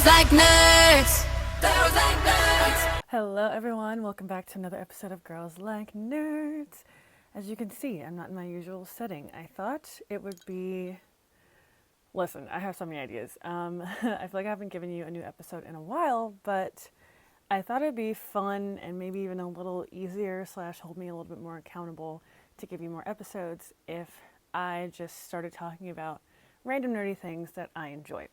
Girls like nerds. Girls like nerds. Hello everyone, welcome back to another episode of Girls Like Nerds. As you can see, I'm not in my usual setting. I thought it would be... Listen, I have so many ideas. I feel like I haven't given you a new episode in a while, but I thought it'd be fun and maybe even a little easier / hold me a little bit more accountable to give you more episodes if I just started talking about random nerdy things that I enjoy.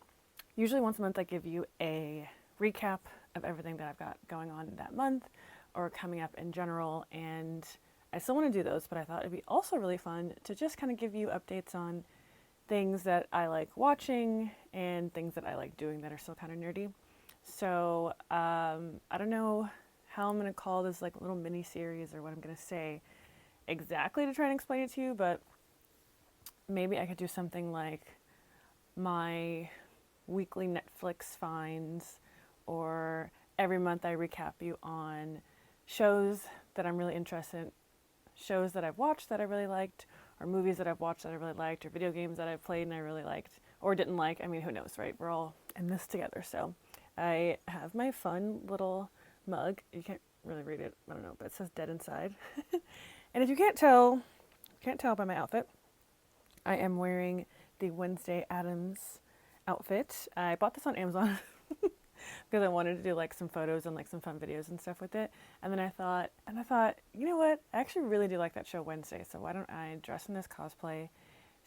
Usually once a month I give you a recap of everything that I've got going on that month or coming up in general, and I still want to do those, but I thought it'd be also really fun to just kind of give you updates on things that I like watching and things that I like doing that are still kind of nerdy. So I don't know how I'm going to call this like a little mini series or what I'm going to say exactly to try and explain it to you, but maybe I could do something like my weekly Netflix finds, or every month I recap you on shows that I'm really interested in, shows that I've watched that I really liked, or movies that I've watched that I really liked, or video games that I've played and I really liked, or didn't like. I mean, who knows, right? We're all in this together. So I have my fun little mug. You can't really read it, I don't know, but it says Dead Inside. And if you can't tell by my outfit, I am wearing the Wednesday Addams outfit. I bought this on Amazon because I wanted to do like some photos and like some fun videos and stuff with it. And then I thought, you know what? I actually really do like that show Wednesday. So why don't I dress in this cosplay,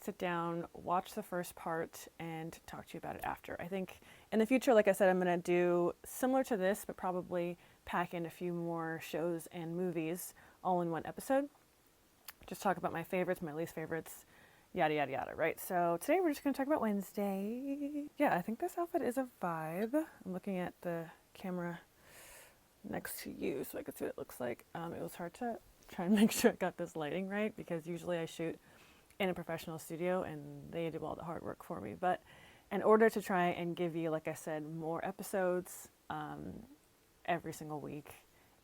sit down, watch the first part, and talk to you about it after. I think in the future, like I said, I'm going to do similar to this, but probably pack in a few more shows and movies all in one episode. Just talk about my favorites, my least favorites, yada, yada, yada, right? So today we're just going to talk about Wednesday. Yeah, I think this outfit is a vibe. I'm looking at the camera next to you so I can see what it looks like. It was hard to try and make sure I got this lighting right because usually I shoot in a professional studio and they do all the hard work for me. But in order to try and give you, like I said, more episodes every single week,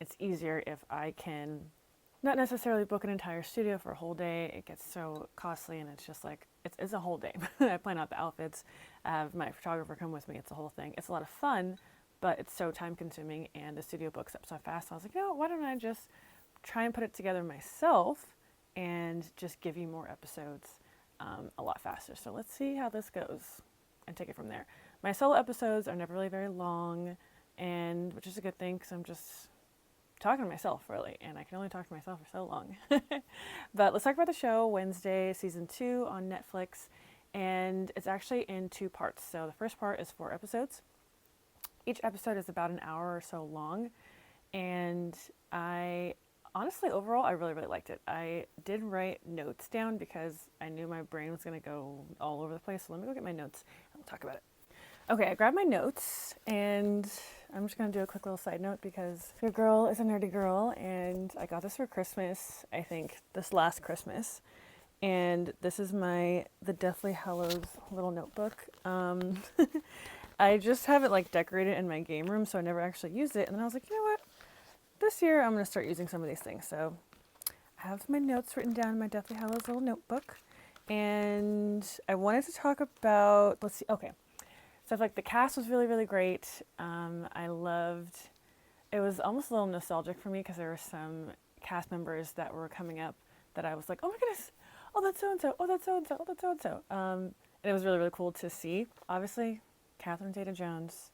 it's easier if I can not necessarily book an entire studio for a whole day. It gets so costly and it's just like, it's a whole day. I plan out the outfits, I have my photographer come with me, it's a whole thing. It's a lot of fun, but it's so time consuming and the studio books up so fast. So I was like, you know, why don't I just try and put it together myself and just give you more episodes a lot faster. So let's see how this goes and take it from there. My solo episodes are never really very long, and which is a good thing because I'm just talking to myself really, and I can only talk to myself for so long. But let's talk about the show Wednesday season 2 on Netflix, and it's actually in 2 parts. So the first part is 4 episodes. Each episode is about an hour or so long, and I honestly overall I really liked it. I did write notes down because I knew my brain was going to go all over the place. So let me go get my notes and we'll talk about it. Okay, I grabbed my notes, and I'm just going to do a quick little side note because your girl is a nerdy girl, and I got this for Christmas, I think, this last Christmas. And this is the Deathly Hallows little notebook. I just have it like decorated in my game room, so I never actually used it. And then I was like, you know what? This year I'm going to start using some of these things. So I have my notes written down in my Deathly Hallows little notebook. And I wanted to talk about, let's see, okay. So like the cast was really great. I loved, it was almost a little nostalgic for me because there were some cast members that were coming up that I was like, oh my goodness, oh that's so-and-so, oh that's so-and-so, oh that's so-and-so. And it was really cool to see. Obviously, Catherine Zeta-Jones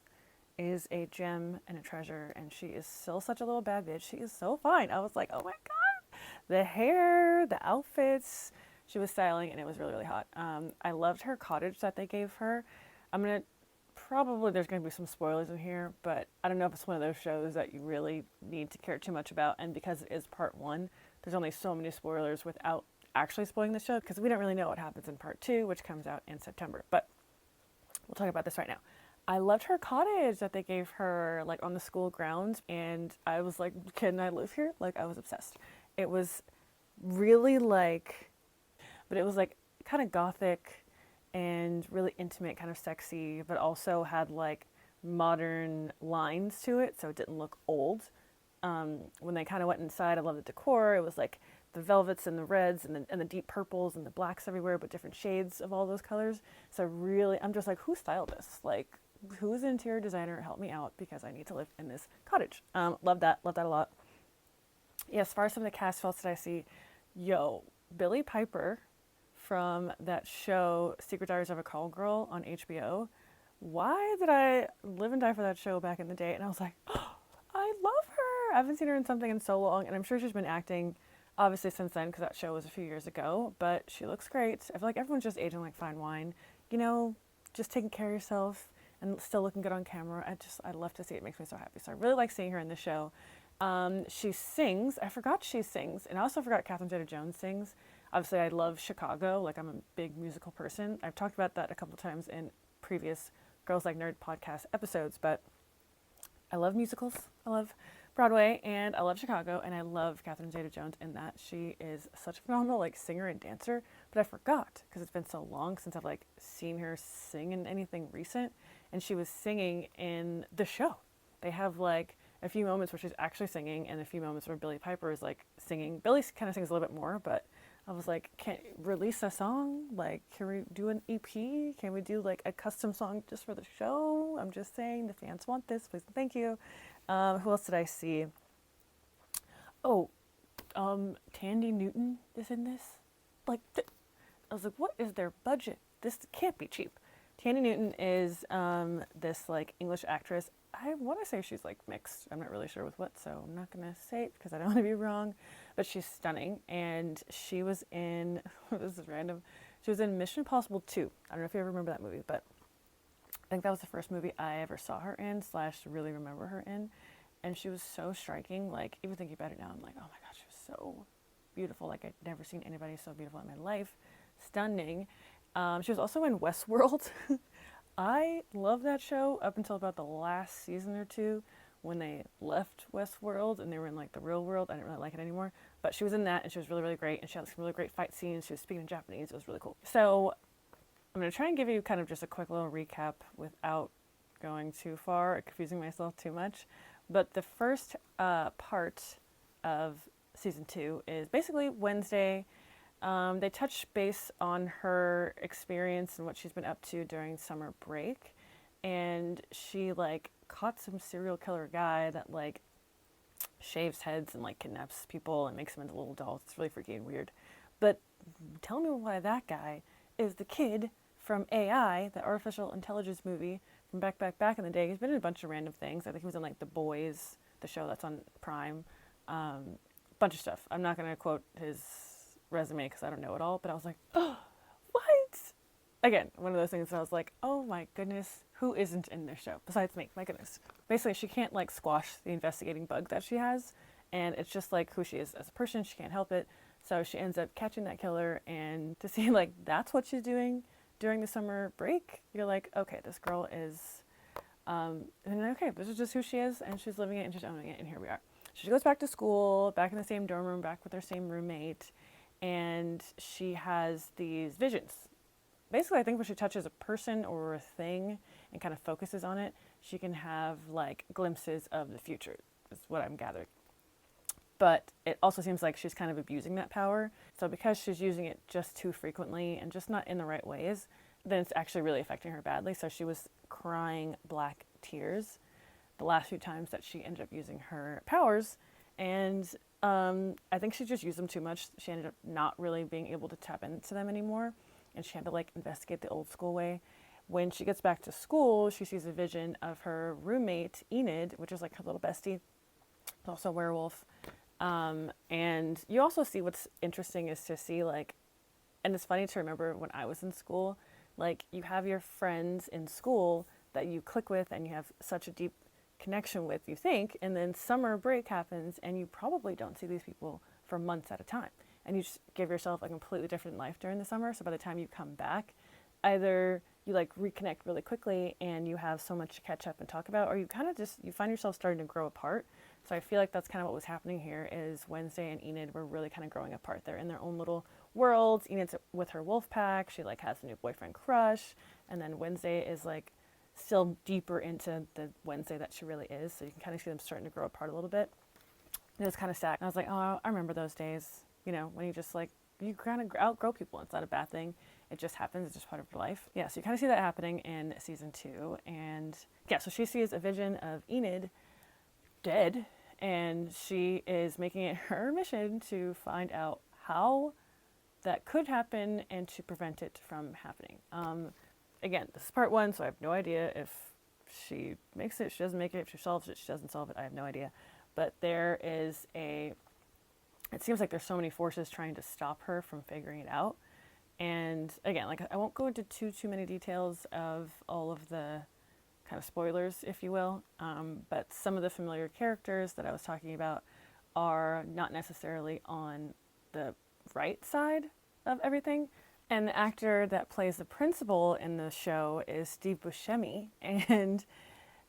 is a gem and a treasure, and she is still such a little bad bitch. She is so fine. I was like, oh my god. The hair, the outfits, she was styling, and it was really hot. I loved her cottage that they gave her. There's going to be some spoilers in here, but I don't know if it's one of those shows that you really need to care too much about. And because it is part 1, there's only so many spoilers without actually spoiling the show, because we don't really know what happens in part 2, which comes out in September. But we'll talk about this right now. I loved her cottage that they gave her like on the school grounds, and I was like, can I live here? Like, I was obsessed. It was really but it was like kind of gothic and really intimate, kind of sexy, but also had like modern lines to it, so it didn't look old. When they kind of went inside, I love the decor. It was like the velvets and the reds and the deep purples and the blacks everywhere, but different shades of all those colors. So really, I'm just like, who styled this? Like, who's an interior designer? Help me out because I need to live in this cottage. Love that a lot. Yeah, as far as some of the cast faults that I see, Billie Piper from that show Secret Diaries of a Call Girl on HBO. Why did I live and die for that show back in the day? And I was like, oh, I love her. I haven't seen her in something in so long, and I'm sure she's been acting obviously since then because that show was a few years ago, but she looks great. I feel like everyone's just aging like fine wine. Just taking care of yourself and still looking good on camera. I love to see it. It makes me so happy. So I really like seeing her in the show. She sings. I forgot she sings. And I also forgot Catherine Zeta-Jones sings. Obviously, I love Chicago. Like, I'm a big musical person. I've talked about that a couple of times in previous Girls Like Nerd podcast episodes, but I love musicals. I love Broadway, and I love Chicago, and I love Catherine Zeta-Jones in that. She is such a phenomenal, like, singer and dancer, but I forgot because it's been so long since I've, like, seen her sing in anything recent, and she was singing in the show. They have, like, a few moments where she's actually singing and a few moments where Billie Piper is, like, singing. Billie kind of sings a little bit more, but I was like, can't release a song? Like, can we do an EP? Can we do, like, a custom song just for the show? I'm just saying, the fans want this. Please and thank you. Who else did I see? Oh, Tandy Newton is in this. Like, I was like, what is their budget? This can't be cheap. Tandy Newton is this, like, English actress. I want to say she's, like, mixed. I'm not really sure with what, so I'm not going to say it because I don't want to be wrong. But she's stunning, and she was in, this is random, she was in Mission Impossible 2. I don't know if you ever remember that movie, but I think that was the first movie I ever saw her in / really remember her in. And she was so striking. Like, even thinking about it now, I'm like, oh my gosh, she was so beautiful. Like, I'd never seen anybody so beautiful in my life. Stunning. She was also in Westworld. I love that show up until about the last season or two when they left Westworld and they were in, like, the real world. I didn't really like it anymore. But she was in that, and she was really, really great. And she had some really great fight scenes. She was speaking in Japanese. It was really cool. So I'm going to try and give you kind of just a quick little recap without going too far or confusing myself too much. But the first part of season 2 is basically Wednesday. They touch base on her experience and what she's been up to during summer break. And she, like, caught some serial killer guy that, like, shaves heads and, like, kidnaps people and makes them into little dolls. It's really freaky and weird. But tell me why that guy is the kid from AI, the artificial intelligence movie from back in the day. He's been in a bunch of random things. I think he was in, like, The Boys, the show that's on Prime. Bunch of stuff. I'm not going to quote his resume because I don't know it all, but I was like, oh, what? Again, one of those things that I was like, oh my goodness, who isn't in this show besides me? My goodness. Basically, she can't, like, squash the investigating bug that she has, and it's just, like, who she is as a person. She can't help it. So she ends up catching that killer, and to see, like, that's what she's doing during the summer break, you're like, okay, this girl is, and okay, this is just who she is, and she's living it, and she's owning it, and here we are. She goes back to school, back in the same dorm room, back with her same roommate, and she has these visions. Basically, I think when she touches a person or a thing and kind of focuses on it, she can have, like, glimpses of the future, is what I'm gathering. But it also seems like she's kind of abusing that power. So because she's using it just too frequently and just not in the right ways, then it's actually really affecting her badly. So she was crying black tears the last few times that she ended up using her powers. And I think she just used them too much. She ended up not really being able to tap into them anymore. And she had to, like, investigate the old school way. When she gets back to school, she sees a vision of her roommate, Enid, which is, like, her little bestie, also a werewolf. And you also see what's interesting is to see, like, and it's funny to remember when I was in school, like, you have your friends in school that you click with and you have such a deep connection with, you think, and then summer break happens and you probably don't see these people for months at a time. And you just give yourself a completely different life during the summer. So by the time you come back, either you, like, reconnect really quickly and you have so much to catch up and talk about, or you kind of just, you find yourself starting to grow apart. So I feel like that's kind of what was happening here is Wednesday and Enid were really kind of growing apart. They're in their own little worlds. Enid's with her wolf pack. She, like, has a new boyfriend crush. And then Wednesday is, like, still deeper into the Wednesday that she really is. So you can kind of see them starting to grow apart a little bit. And it was kind of sad. And I was like, oh, I remember those days, you know, when you just, like, you kind of outgrow people. It's not a bad thing. It just happens. It's just part of her life. Yeah, so you kind of see that happening in season 2. And yeah, so she sees a vision of Enid dead, and she is making it her mission to find out how that could happen and to prevent it from happening. Again, this is part 1, so I have no idea if she makes it, she doesn't make it, if she solves it, she doesn't solve it, I have no idea. But there is it seems like there's so many forces trying to stop her from figuring it out. And again, like I won't go into too many details of all of the kind of spoilers, if you will, but some of the familiar characters that I was talking about are not necessarily on the right side of everything. And the actor that plays the principal in the show is Steve Buscemi. And,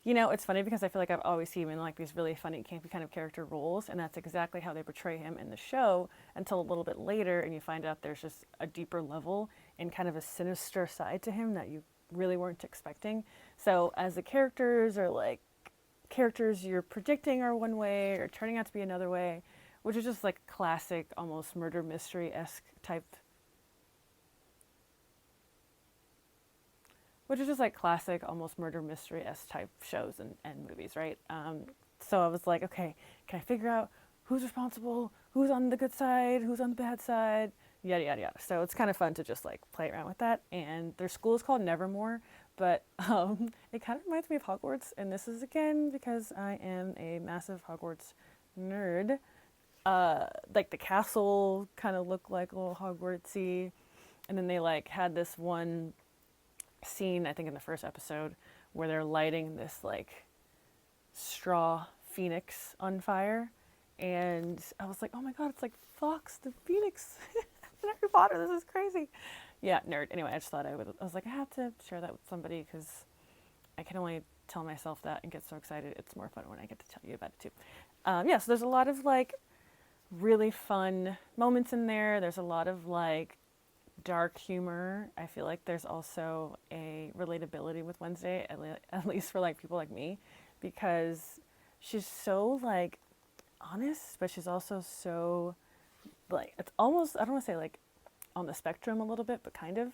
you know, it's funny because I feel like I've always seen him in like these really funny, campy kind of character roles. And that's exactly how they portray him in the show until a little bit later. And you find out there's just a deeper level and kind of a sinister side to him that you really weren't expecting. So as the characters are like characters you're predicting are one way or turning out to be another way, which is just like classic, almost murder mystery-esque type. Which is just like classic, almost murder mystery-esque type shows and movies, right? So I was like, okay, can I figure out who's responsible, who's on the good side, who's on the bad side, yada, yada, yada. So it's kind of fun to just like play around with that. And their school is called Nevermore, but it kind of reminds me of Hogwarts. And this is, again, because I am a massive Hogwarts nerd. Like the castle kind of looked like a little Hogwartsy. And then they like had this one scene, I think in the first episode, where they're lighting this like straw phoenix on fire, and I was like, oh my god, it's like Fox the Phoenix in Harry Potter. This is crazy. Yeah, nerd. Anyway, I just thought I was like, I have to share that with somebody because I can only tell myself that and get so excited. It's more fun when I get to tell you about it too. Yeah, so there's a lot of like really fun moments in there. There's a lot of like dark humor. I feel like there's also a relatability with Wednesday, at least for like people like me, because she's so like honest, but she's also so like, it's almost, I don't want to say like on the spectrum a little bit, but kind of,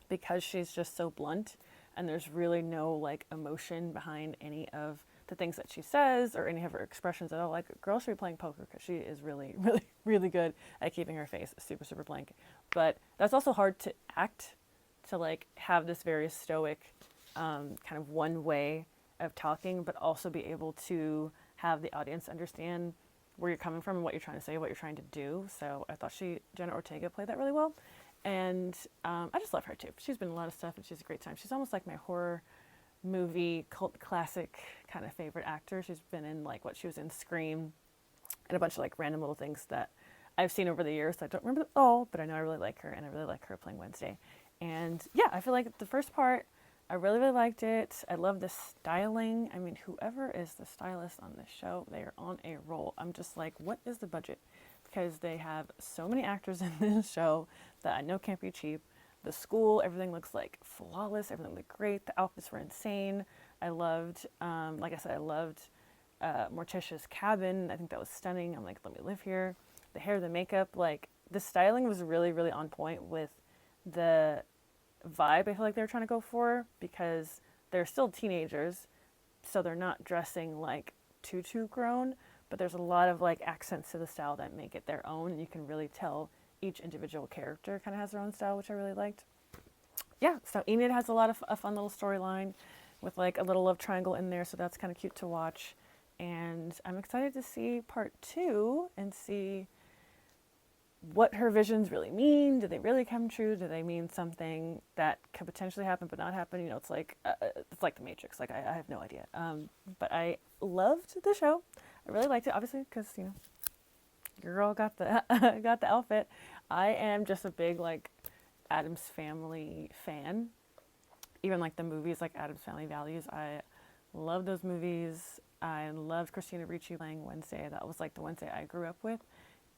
because she's just so blunt and there's really no like emotion behind any of the things that she says or any of her expressions at all. Like, girl should be playing poker because she is really, really, really good at keeping her face super, super blank. But that's also hard to act, to like have this very stoic kind of one way of talking, but also be able to have the audience understand where you're coming from and what you're trying to say, what you're trying to do. So I thought Jenna Ortega played that really well. And I just love her too. She's been in a lot of stuff and she's a great time. She's almost like my horror movie cult classic kind of favorite actor. She's been in like she was in Scream and a bunch of like random little things that I've seen over the years. I don't remember them all, but I know I really like her, and I really like her playing Wednesday. And yeah, I feel like the first part, I really, really liked it. I love the styling. I mean, whoever is the stylist on this show, they are on a roll. I'm just like, what is the budget? Because they have so many actors in this show that I know can't be cheap. The school, everything looks like flawless. Everything looked great. The outfits were insane. I loved, like I said, I loved Morticia's cabin. I think that was stunning. I'm like, let me live here. The hair, the makeup, like the styling was really, really on point with the vibe I feel like they were trying to go for, because they're still teenagers, so they're not dressing like too grown, but there's a lot of like accents to the style that make it their own. You can really tell each individual character kind of has their own style, which I really liked. Yeah, so Enid has a lot of a fun little storyline with like a little love triangle in there, so that's kind of cute to watch. And I'm excited to see part 2 and see what her visions really mean. Do they really come true? Do they mean something that could potentially happen but not happen? You know, it's like the Matrix. Like, I have no idea. But I loved the show. I really liked it, obviously, because, you know, your girl got the got the outfit. I am just a big like Addams Family fan. Even like the movies like Addams Family Values. I love those movies. I loved Christina Ricci playing Wednesday. That was like the Wednesday I grew up with.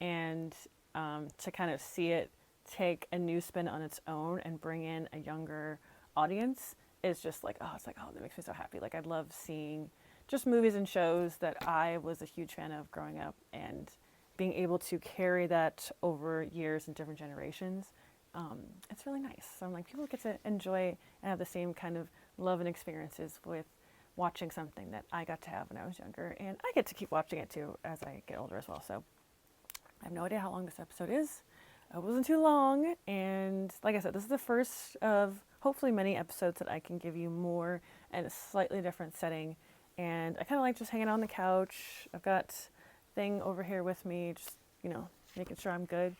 And to kind of see it take a new spin on its own and bring in a younger audience is just like, oh, that makes me so happy. Like, I love seeing just movies and shows that I was a huge fan of growing up, and being able to carry that over years and different generations it's really nice. So I'm like, people get to enjoy and have the same kind of love and experiences with watching something that I got to have when I was younger, and I get to keep watching it too as I get older as well. So I have no idea how long this episode is. It wasn't too long, and like I said, this is the first of hopefully many episodes that I can give you more in a slightly different setting. And I kind of like just hanging out on the couch. I've got thing over here with me, just, making sure I'm good.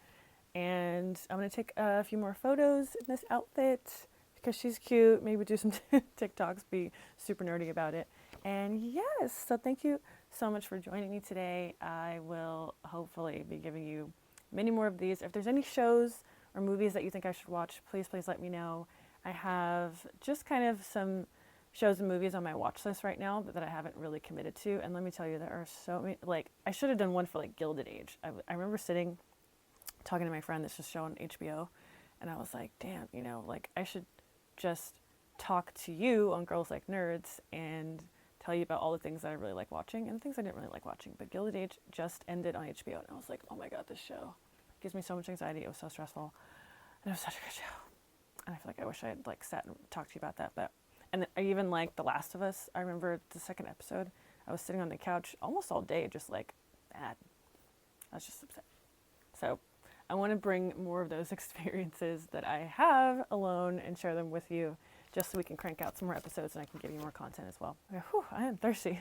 And I'm going to take a few more photos in this outfit because she's cute. Maybe do some TikToks, be super nerdy about it. And yes, so thank you so much for joining me today. I will hopefully be giving you many more of these. If there's any shows or movies that you think I should watch, please let me know. I have just kind of some shows and movies on my watch list right now that I haven't really committed to. And let me tell you, there are so many, I should have done one for Gilded Age. I remember talking to my friend that's just showing HBO, and I was like, damn, I should just talk to you on Girls Like Nerds and tell you about all the things that I really like watching and the things I didn't really like watching. But Gilded Age just ended on HBO, and I was like, oh my god, this show gives me so much anxiety. It was so stressful, and it was such a good show. And I feel like I wish I had sat and talked to you about that. And I even like The Last of Us. I remember the second episode, I was sitting on the couch almost all day, just mad. I was just upset. So I want to bring more of those experiences that I have alone and share them with you, just so we can crank out some more episodes and I can give you more content as well. Whew, I am thirsty.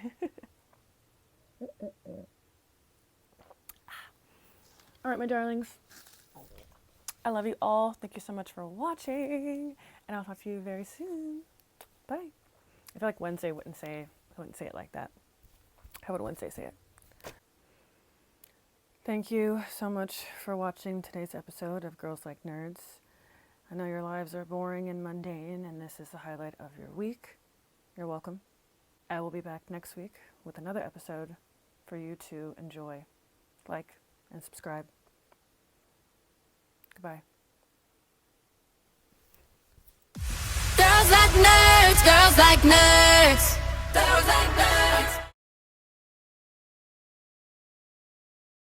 All right, my darlings. I love you all. Thank you so much for watching, and I'll talk to you very soon. Bye. I feel like Wednesday wouldn't say it like that. How would Wednesday say it? Thank you so much for watching today's episode of Girls Like Nerds. I know your lives are boring and mundane, and this is the highlight of your week. You're welcome. I will be back next week with another episode for you to enjoy. Like and subscribe. Goodbye. Girls like nerds, girls like nerds. Girls like nerds.